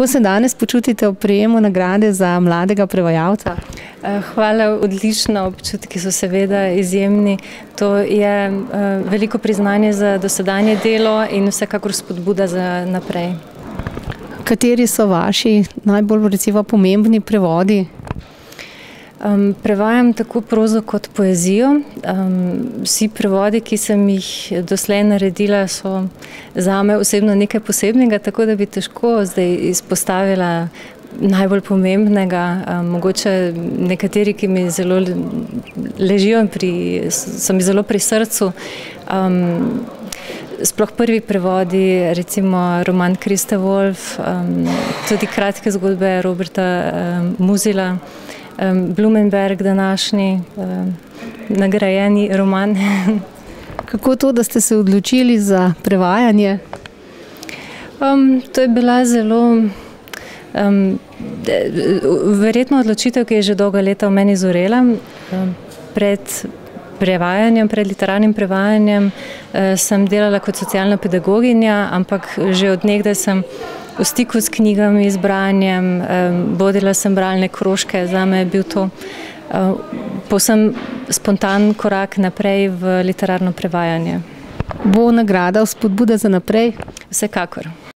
Kako se danes počutite ob prejemu nagrade za mladega prevajalca? Hvala, odlično, občutki so seveda izjemni. To je veliko priznanje za dosedanje delo in vsekakor spodbuda za naprej. Kateri so vaši najbolj recimo pomembni prevodi? Prevajam tako prozo kot poezijo. Vsi prevodi, ki sem jih doslej naredila, so zame osebno nekaj posebnega, tako da bi težko zdaj izpostavila najbolj pomembnega. Mogoče nekateri, ki mi zelo ležijo, so mi zelo pri srcu. Sploh prvi prevodi, recimo roman Kriste Wolf, tudi kratke zgodbe Roberta Muzila, Blumenberg, današnji nagrajeni roman. Kako to, da ste se odločili za prevajanje? To je bila zelo verjetno odločitev, ki je že dolga leta v meni zorela. Pred prevajanjem, pred literarnim prevajanjem sem delala kot socialna pedagoginja, ampak že od nekdaj sem v stiku s knjigami, z branjem, vodila sem bralne krožke. Zame je bil to povsem spontan korak naprej v literarno prevajanje. Bo nagrada vzpodbuda za naprej? Vsekakor.